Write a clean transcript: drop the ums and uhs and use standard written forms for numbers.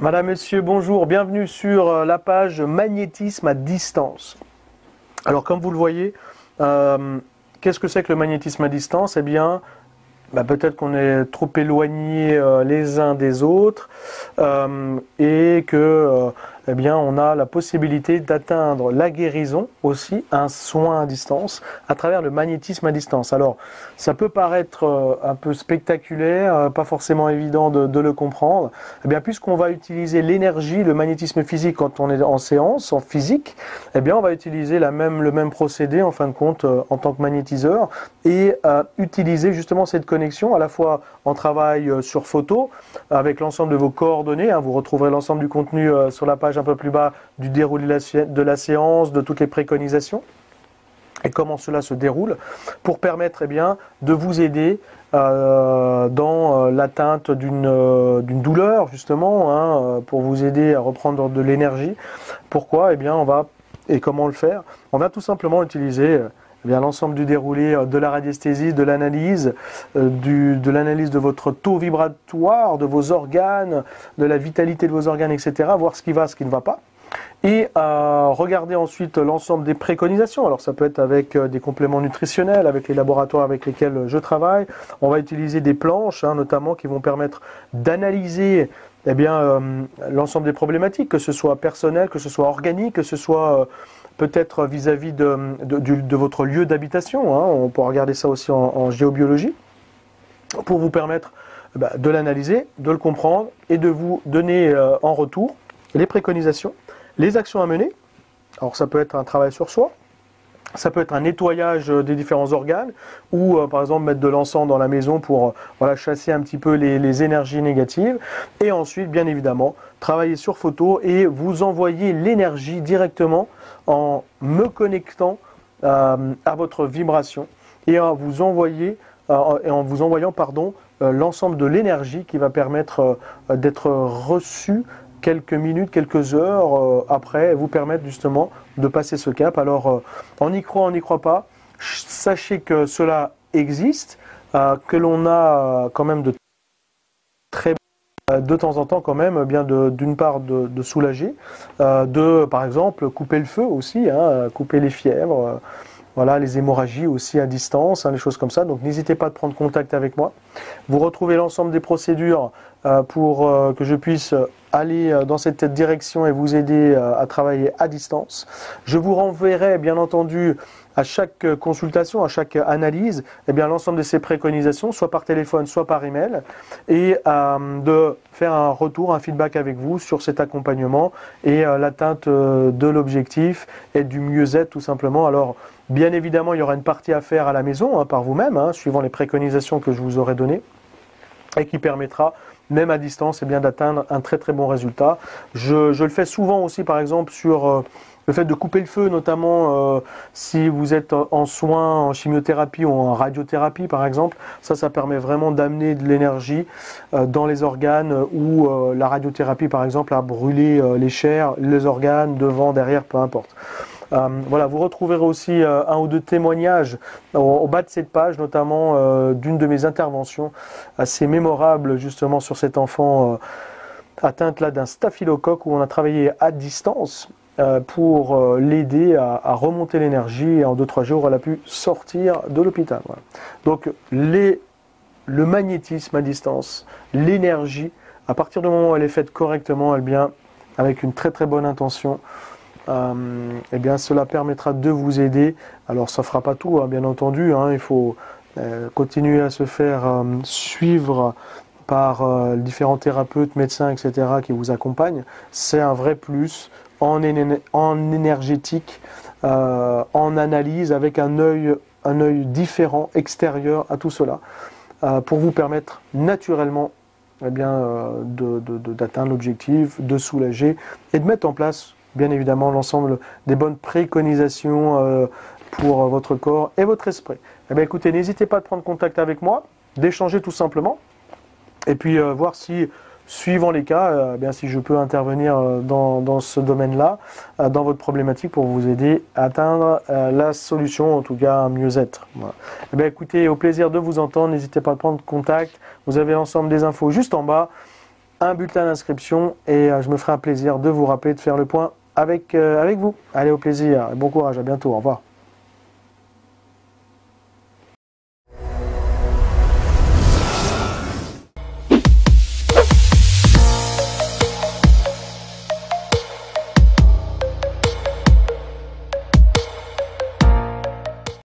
Madame, Monsieur, bonjour, bienvenue sur la page magnétisme à distance. Alors comme vous le voyez, qu'est-ce que c'est que le magnétisme à distance? Eh bien, peut-être qu'on est trop éloignés les uns des autres et que eh bien, on a la possibilité d'atteindre la guérison aussi, un soin à distance, à travers le magnétisme à distance. Alors, ça peut paraître un peu spectaculaire, pas forcément évident de le comprendre. Eh bien, puisqu'on va utiliser l'énergie, le magnétisme physique quand on est en séance, en physique, eh bien, on va utiliser le même procédé, en fin de compte, en tant que magnétiseur, et utiliser justement cette connexion, à la fois en travail sur photo, avec l'ensemble de vos coordonnées, vous retrouverez l'ensemble du contenu sur la page un peu plus bas du déroulé de la séance, de toutes les préconisations et comment cela se déroule pour permettre de vous aider dans l'atteinte d'une douleur justement, pour vous aider à reprendre de l'énergie. Pourquoi? Et comment le faire? On va tout simplement utiliser l'ensemble du déroulé de la radiesthésie, de l'analyse, de votre taux vibratoire, de vos organes, de la vitalité de vos organes, etc. Voir ce qui va, ce qui ne va pas. Et regardez ensuite l'ensemble des préconisations. Alors ça peut être avec des compléments nutritionnels, avec les laboratoires avec lesquels je travaille. On va utiliser des planches, notamment, qui vont permettre d'analyser l'ensemble des problématiques, que ce soit personnel, que ce soit organique, que ce soit peut-être vis-à-vis de votre lieu d'habitation. On peut regarder ça aussi en géobiologie, pour vous permettre de l'analyser, de le comprendre et de vous donner en retour les préconisations, les actions à mener. Alors ça peut être un travail sur soi, ça peut être un nettoyage des différents organes, ou par exemple mettre de l'encens dans la maison pour chasser un petit peu les énergies négatives. Et ensuite, bien évidemment, travailler sur photo et vous envoyer l'énergie directement en me connectant à votre vibration et en vous envoyant l'ensemble de l'énergie qui va permettre d'être reçue quelques minutes, quelques heures après, vous permettre justement de passer ce cap. Alors, on y croit, on n'y croit pas. Sachez que cela existe, que l'on a quand même de temps en temps quand même, d'une part de soulager, par exemple couper le feu aussi, couper les fièvres, les hémorragies aussi à distance, les choses comme ça. Donc n'hésitez pas à prendre contact avec moi. Vous retrouvez l'ensemble des procédures pour que je puisse aller dans cette direction et vous aider à travailler à distance. Je vous renverrai bien entendu à chaque consultation, à chaque analyse, l'ensemble de ces préconisations, soit par téléphone, soit par email, et de faire un retour, un feedback avec vous sur cet accompagnement et l'atteinte de l'objectif et du mieux-être tout simplement. Alors, bien évidemment, il y aura une partie à faire à la maison, par vous-même, suivant les préconisations que je vous aurai données, et qui permettra, même à distance, d'atteindre un très très bon résultat. Je le fais souvent aussi, par exemple, sur le fait de couper le feu, notamment si vous êtes en soins, en chimiothérapie ou en radiothérapie, par exemple. Ça permet vraiment d'amener de l'énergie dans les organes où la radiothérapie, par exemple, a brûlé les chairs, les organes, devant, derrière, peu importe. Vous retrouverez aussi un ou deux témoignages au bas de cette page, notamment d'une de mes interventions assez mémorable justement sur cet enfant atteinte là d'un staphylocoque, où on a travaillé à distance pour l'aider à remonter l'énergie, et en 2-3 jours elle a pu sortir de l'hôpital. Voilà. Donc le magnétisme à distance, l'énergie, à partir du moment où elle est faite correctement, avec une très très bonne intention, cela permettra de vous aider. Alors ça ne fera pas tout, bien entendu, il faut continuer à se faire suivre par différents thérapeutes, médecins, etc. qui vous accompagnent. C'est un vrai plus en énergétique, en analyse, avec un œil différent, extérieur à tout cela, pour vous permettre naturellement d'atteindre l'objectif, de soulager et de mettre en place bien évidemment l'ensemble des bonnes préconisations pour votre corps et votre esprit. Écoutez, n'hésitez pas à prendre contact avec moi, d'échanger tout simplement, et puis voir si, suivant les cas, si je peux intervenir dans ce domaine-là, dans votre problématique, pour vous aider à atteindre la solution, en tout cas un mieux-être. Voilà. Écoutez, au plaisir de vous entendre, n'hésitez pas à prendre contact, vous avez l'ensemble des infos juste en bas. un bulletin d'inscription et je me ferai un plaisir de vous rappeler de faire le point avec vous. Allez, au plaisir et bon courage, à bientôt, au revoir.